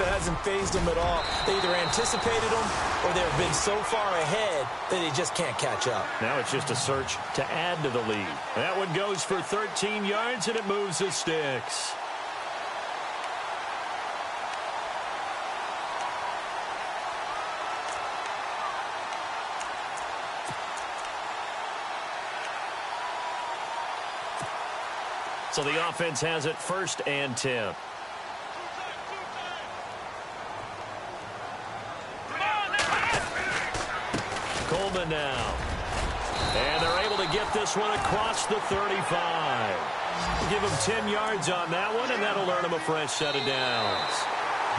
hasn't phased them at all. They either anticipated them or they've been so far ahead that they just can't catch up. Now it's just a search to add to the lead. That one goes for 13 yards, and it moves the sticks. So the offense has it 1st and 10. Coleman now. And they're able to get this one across the 35. Give them 10 yards on that one, and that'll earn them a fresh set of downs.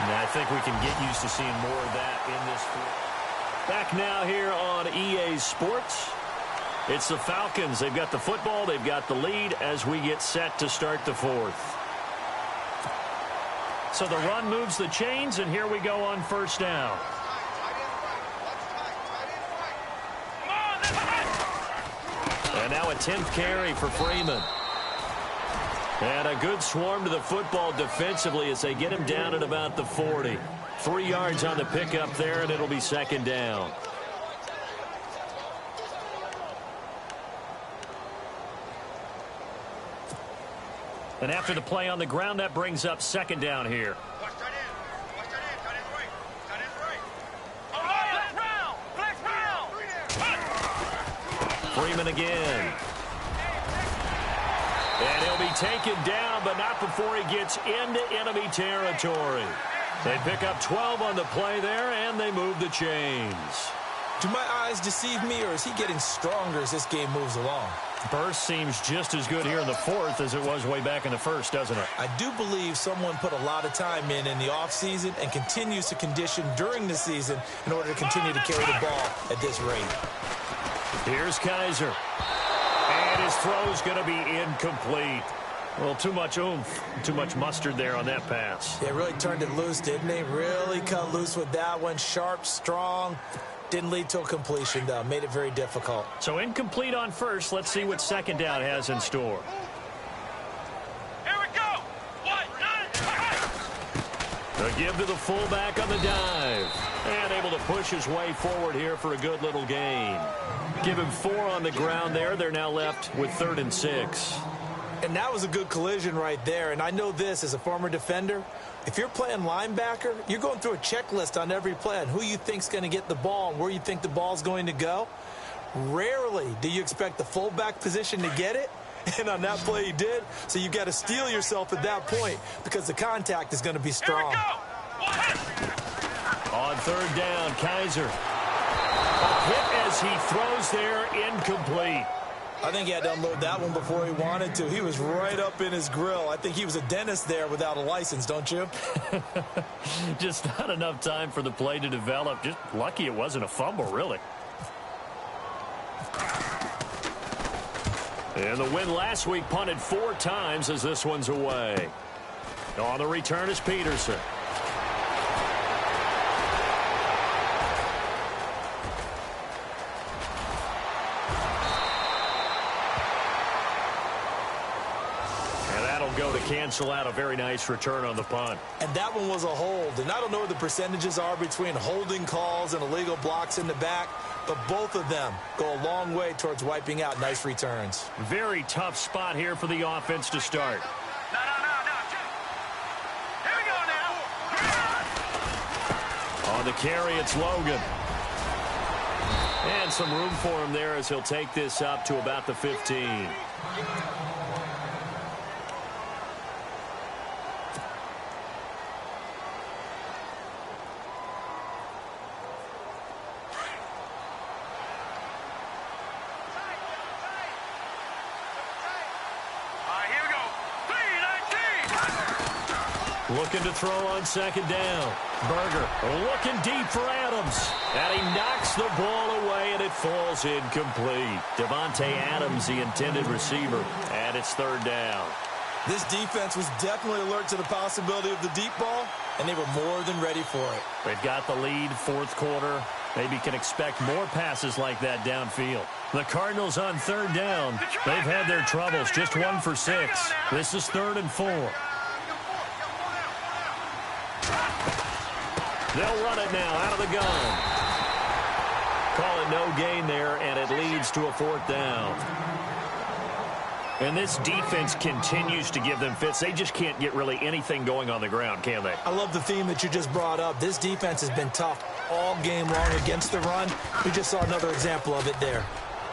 And I think we can get used to seeing more of that in this field. Back now here on EA Sports. It's the Falcons. They've got the football. They've got the lead as we get set to start the 4th. So the run moves the chains, and here we go on 1st down. And now a 10th carry for Freeman. And a good swarm to the football defensively as they get him down at about the 40. 3 yards on the pickup there, and it'll be 2nd down. And after the play on the ground, that brings up 2nd down here. Freeman again. And he'll be taken down, but not before he gets into enemy territory. They pick up 12 on the play there, and they move the chains. Do my eyes deceive me, or is he getting stronger as this game moves along? Burst seems just as good here in the 4th as it was way back in the 1st, doesn't it? I do believe someone put a lot of time in the offseason and continues to condition during the season in order to continue to carry the ball at this rate. Here's Kaiser. And his throw's going to be incomplete. Well, too much oomph, too much mustard there on that pass. They really turned it loose, didn't they? Really cut loose with that one. Sharp, strong. Didn't lead to a completion, though. Made it very difficult. So incomplete on 1st. Let's see what 2nd down has in store. Here we go. A give to the fullback on the dive. And able to push his way forward here for a good little gain. Give him 4 on the ground there. They're now left with 3rd and 6. And that was a good collision right there. And I know this as a former defender. If you're playing linebacker, you're going through a checklist on every play on who you think's going to get the ball and where you think the ball's going to go. Rarely do you expect the fullback position to get it. And on that play he did. So you've got to steel yourself at that point because the contact is going to be strong. On 3rd down, Kaiser. A hit as he throws there, incomplete. I think he had to unload that one before he wanted to. He was right up in his grill. I think he was a dentist there without a license, don't you? Just not enough time for the play to develop. Just lucky it wasn't a fumble, really. And the win last week punted 4 times as this one's away. On the return is Peterson. Go to cancel out a very nice return on the punt. And that one was a hold. And I don't know what the percentages are between holding calls and illegal blocks in the back, but both of them go a long way towards wiping out nice returns. Very tough spot here for the offense to start. No. Here we go now. On the carry, it's Logan. And some room for him there as he'll take this up to about the 15. Looking to throw on second down. Berger looking deep for Adams. And he knocks the ball away, and it falls incomplete. Devontae Adams, the intended receiver. And it's third down. This defense was definitely alert to the possibility of the deep ball, and they were more than ready for it. They've got the lead, fourth quarter. Maybe can expect more passes like that downfield. The Cardinals on third down. They've had their troubles, just 1 for 6. This is 3rd and 4. They'll run it now out of the gun. Call it no gain there, and it leads to a 4th down. And this defense continues to give them fits. They just can't get really anything going on the ground, can they? I love the theme that you just brought up. This defense has been tough all game long against the run. We just saw another example of it there.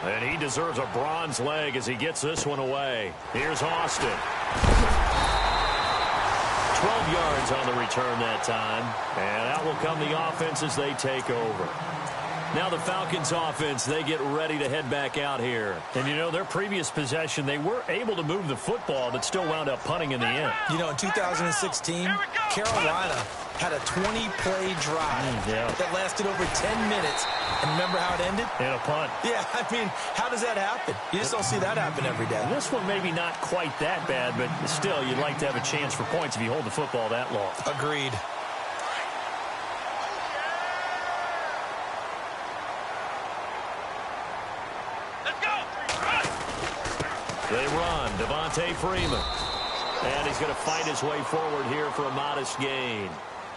And he deserves a bronze leg as he gets this one away. Here's Austin. 12 yards on the return that time. And out will come the offense as they take over. Now the Falcons offense, they get ready to head back out here. And, you know, their previous possession, they were able to move the football, but still wound up punting in the end. You know, in 2016, Carolina had a 20-play drive that lasted over 10 minutes. And remember how it ended? In a punt. Yeah, I mean, how does that happen? You just don't see that happen every day. This one maybe not quite that bad, but still, you'd like to have a chance for points if you hold the football that long. Agreed. They run. Devontae Freeman. And he's going to fight his way forward here for a modest gain.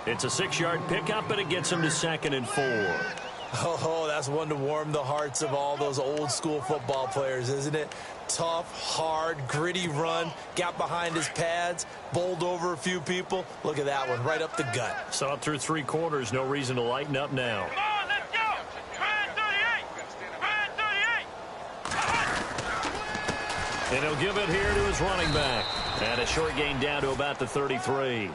It's a 6-yard pickup, and it gets him to 2nd and 4. Oh, that's one to warm the hearts of all those old-school football players, isn't it? Tough, hard, gritty run. Got behind his pads, bowled over a few people. Look at that one, right up the gut. Saw it through 3 quarters. No reason to lighten up now. And he'll give it here to his running back. And a short gain down to about the 33.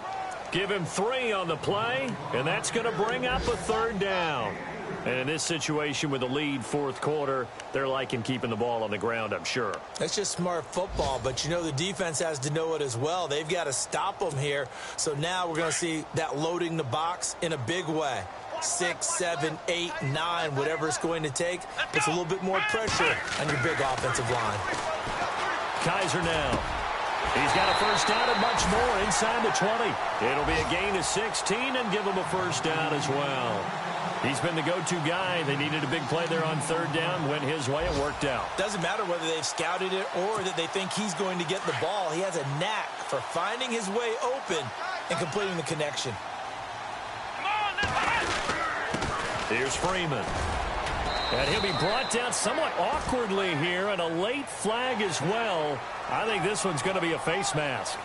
Give him 3 on the play, and that's going to bring up a 3rd down. And in this situation with the lead, 4th quarter, they're liking keeping the ball on the ground, I'm sure. That's just smart football, but you know the defense has to know it as well. They've got to stop them here. So now we're going to see that loading the box in a big way. 6, 7, 8, 9, whatever it's going to take. Puts a little bit more pressure on your big offensive line. Kaiser now. He's got a first down and much more inside the 20. It'll be a gain of 16 and give him a first down as well. He's been the go-to guy. They needed a big play there on 3rd down. Went his way. It worked out. Doesn't matter whether they've scouted it or that they think he's going to get the ball. He has a knack for finding his way open and completing the connection. Here's Freeman. And he'll be brought down somewhat awkwardly here, and a late flag as well. I think this one's going to be a face mask.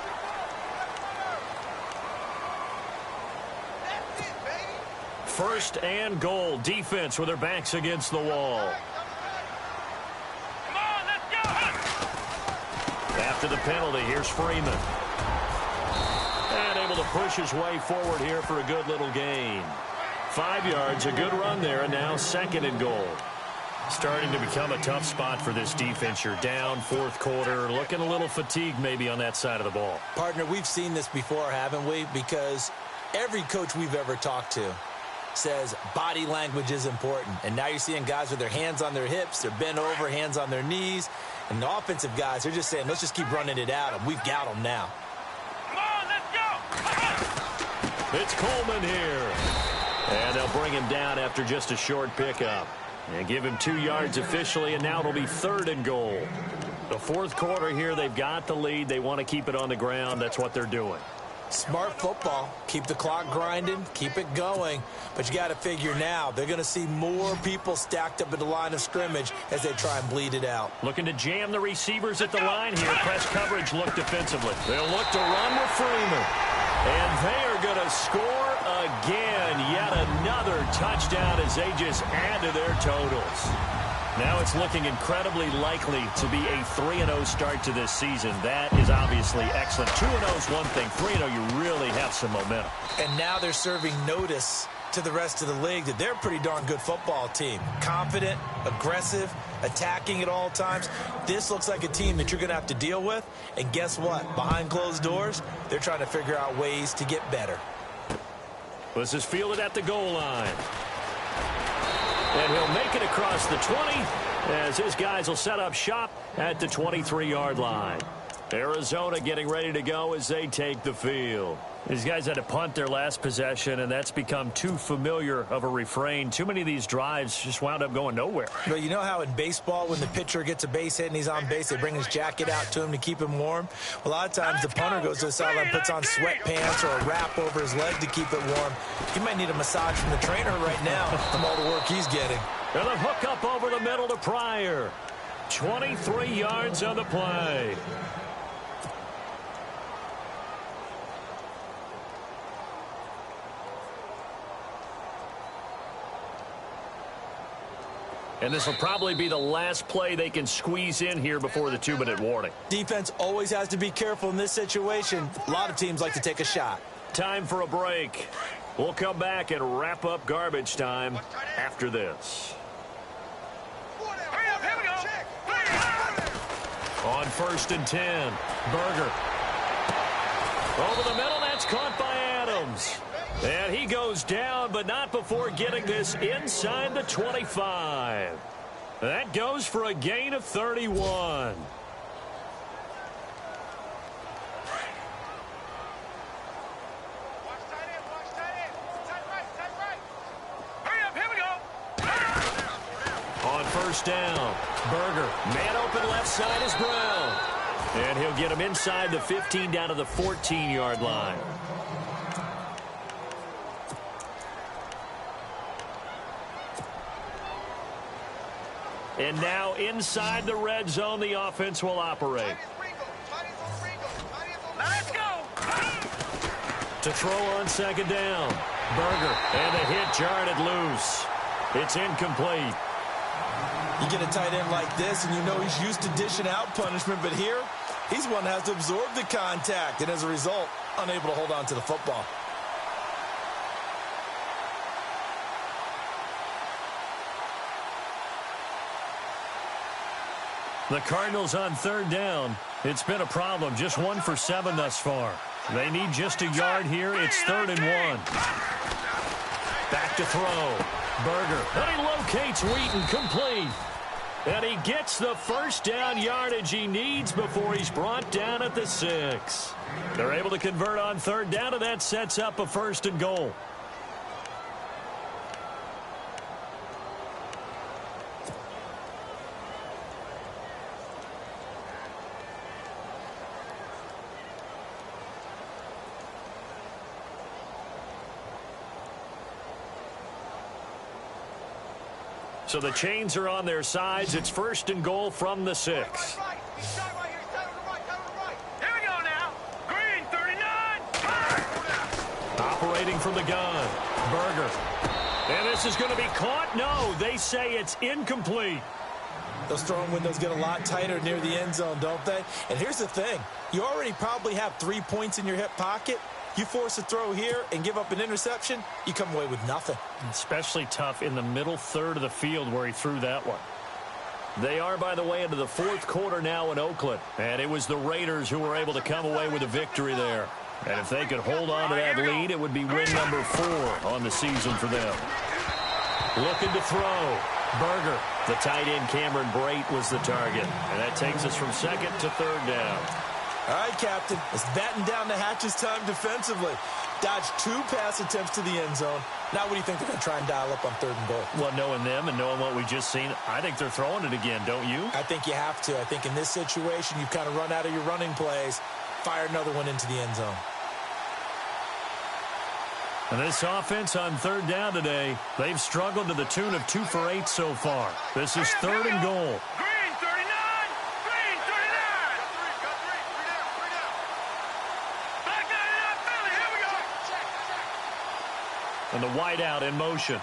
First and goal. Defense with their backs against the wall. Come on, let's go! After the penalty, here's Freeman. And able to push his way forward here for a good little gain. 5 yards, a good run there, and now 2nd and goal. Starting to become a tough spot for this defense. You're down, 4th quarter, looking a little fatigued maybe on that side of the ball. Partner, we've seen this before, haven't we? Because every coach we've ever talked to says body language is important. And now you're seeing guys with their hands on their hips, they're bent over, hands on their knees. And the offensive guys, they're just saying, let's just keep running it at them. We've got them now. Come on, let's go! It's Coleman here. And they'll bring him down after just a short pickup. And give him 2 yards officially, and now it'll be 3rd and goal. The 4th quarter here, they've got the lead. They want to keep it on the ground. That's what they're doing. Smart football. Keep the clock grinding. Keep it going. But you got to figure now, they're going to see more people stacked up at the line of scrimmage as they try and bleed it out. Looking to jam the receivers at the line here. Press coverage look defensively. They'll look to run with Freeman. And they are going to score again. Yet another touchdown as they just add to their totals. Now it's looking incredibly likely to be a 3-0 start to this season. That is obviously excellent. 2-0 is one thing. 3-0, you really have some momentum. And now they're serving notice to the rest of the league that they're a pretty darn good football team. Confident, aggressive, attacking at all times. This looks like a team that you're going to have to deal with. And guess what? Behind closed doors, they're trying to figure out ways to get better. This is fielded at the goal line. And he'll make it across the 20 as his guys will set up shop at the 23-yard line. Arizona getting ready to go as they take the field. These guys had to punt their last possession, and that's become too familiar of a refrain. Too many of these drives just wound up going nowhere. But you know how in baseball, when the pitcher gets a base hit and he's on base, they bring his jacket out to him to keep him warm? Well, a lot of times the punter goes to the sideline, puts on sweatpants or a wrap over his leg to keep it warm. He might need a massage from the trainer right now from all the work he's getting. And a hook up over the middle to Pryor. 23 yards on the play. And this will probably be the last play they can squeeze in here before the 2-minute warning. Defense always has to be careful in this situation. A lot of teams like to take a shot. Time for a break. We'll come back and wrap up garbage time after this. Here we go. On 1st and 10, Berger. Over the middle, that's caught by Adams. And he goes down, but not before getting this inside the 25. That goes for a gain of 31. Watch tight end. Tight right. Hurry up, here we go. On 1st down, Berger. Man open left side is Brown. And he'll get him inside the 15 down to the 14-yard line. And now inside the red zone, the offense will operate. Let's go. To throw on 2nd down. Berger. And the hit jarred it loose. It's incomplete. You get a tight end like this, and you know he's used to dishing out punishment, but here, he's one that has to absorb the contact, and as a result, unable to hold on to the football. The Cardinals on 3rd down. It's been a problem. Just 1 for 7 thus far. They need just a yard here. It's 3rd and 1. Back to throw. Berger. And he locates Wheaton, complete. And he gets the 1st down yardage he needs before he's brought down at the 6. They're able to convert on 3rd down, and that sets up a 1st and goal. So the chains are on their sides. It's 1st and goal from the 6. Here we go now. Green, 39. Operating from the gun. Berger. And this is going to be caught. No, they say it's incomplete. Those throwing windows get a lot tighter near the end zone, don't they? And here's the thing. You already probably have 3 points in your hip pocket. You force a throw here and give up an interception, you come away with nothing. Especially tough in the middle third of the field where he threw that one. They are, by the way, into the 4th quarter now in Oakland. And it was the Raiders who were able to come away with a victory there. And if they could hold on to that lead, it would be win number 4 on the season for them. Looking to throw. Berger. The tight end Cameron Brate was the target. And that takes us from 2nd to 3rd down. All right, Captain. It's batten down the hatches time defensively. Dodged 2 pass attempts to the end zone. Now what do you think they're going to try and dial up on 3rd and goal? Well, knowing them and knowing what we just seen, I think they're throwing it again, don't you? I think you have to. I think in this situation, you've kind of run out of your running plays. Fire another one into the end zone. And this offense on 3rd down today, they've struggled to the tune of 2 for 8 so far. This is 3rd and goal. Green, 39. Green, 39. Back 99, Philly. Here we go. And the wideout in motion.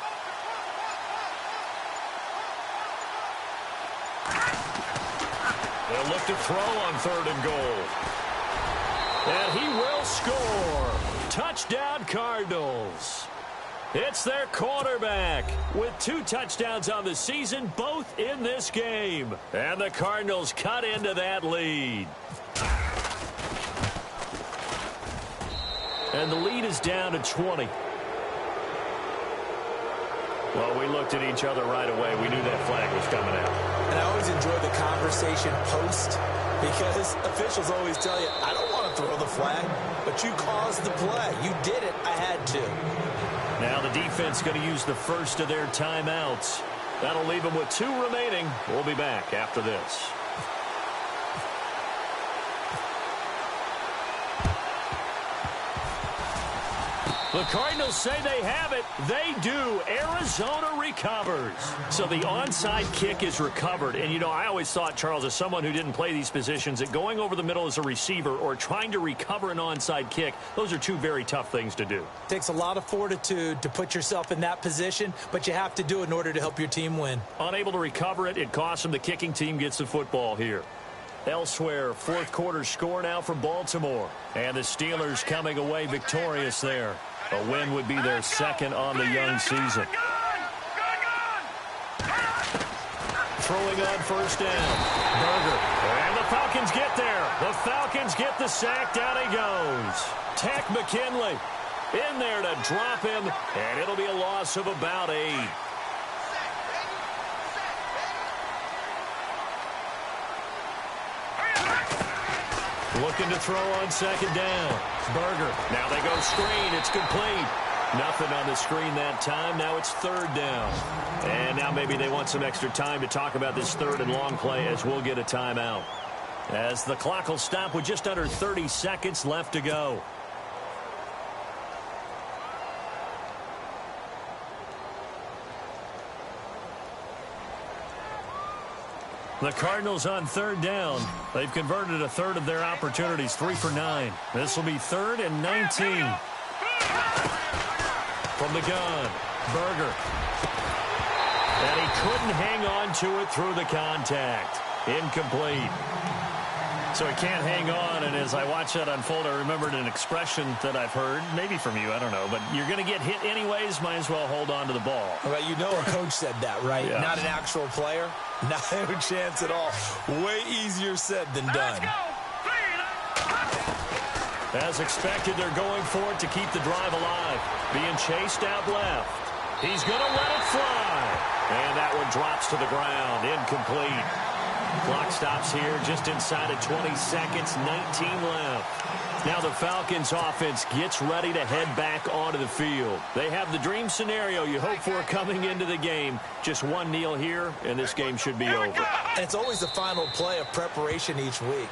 They'll look to throw on 3rd and goal. And he will score. Touchdown, Cardinals. It's their quarterback with 2 touchdowns on the season, both in this game. And the Cardinals cut into that lead. And the lead is down to 20. Well, we looked at each other right away. We knew that flag was coming out. And I always enjoy the conversation post because officials always tell you, I don't want to throw the flag, but you caused the play. You did it. I had to. Now the defense going to use the first of their timeouts. That'll leave them with 2 remaining. We'll be back after this. The Cardinals say they have it. They do. Arizona recovers. So the onside kick is recovered. And, you know, I always thought, Charles, as someone who didn't play these positions, that going over the middle as a receiver or trying to recover an onside kick, those are 2 very tough things to do. Takes a lot of fortitude to put yourself in that position, but you have to do it in order to help your team win. Unable to recover it, it costs them. The kicking team gets the football here. Elsewhere, 4th quarter score now for Baltimore. And the Steelers coming away victorious there. A win would be their 2nd on the young season. Throwing on 1st down. Berger. And the Falcons get there. The Falcons get the sack. Down he goes. Tech McKinley in there to drop him. And it'll be a loss of about 8. Looking to throw on 2nd down. Berger. Now they go screen. It's complete. Nothing on the screen that time. Now it's 3rd down. And now maybe they want some extra time to talk about this 3rd and long play as we'll get a timeout. As the clock will stop with just under 30 seconds left to go. The Cardinals on 3rd down. They've converted a 1/3 of their opportunities, 3 for 9. This will be 3rd and 19. From the gun, Berger. And he couldn't hang on to it through the contact. Incomplete. So he can't hang on, and as I watch that unfold, I remembered an expression that I've heard, maybe from you, I don't know, but you're going to get hit anyways, might as well hold on to the ball. Well, you know a coach said that, right? Yeah. Not an actual player. Not a chance at all. Way easier said than done. As expected, they're going for it to keep the drive alive. Being chased out left. He's going to let it fly. And that one drops to the ground. Incomplete. Clock stops here just inside of 20 seconds. 19 left. Now the Falcons offense gets ready to head back onto the field. They have the dream scenario you hope for coming into the game. Just one kneel here, and this game should be over. And it's always the final play of preparation each week.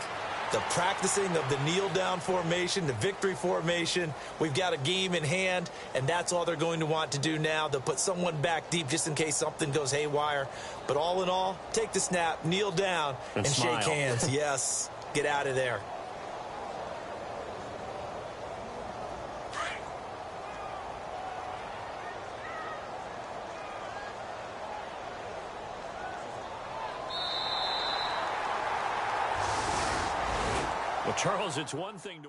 The practicing of the kneel-down formation, the victory formation. We've got a game in hand, and that's all they're going to want to do now. They'll put someone back deep just in case something goes haywire. But all in all, take the snap, kneel down, and shake hands. Yes, get out of there. Well, Charles, it's one thing to...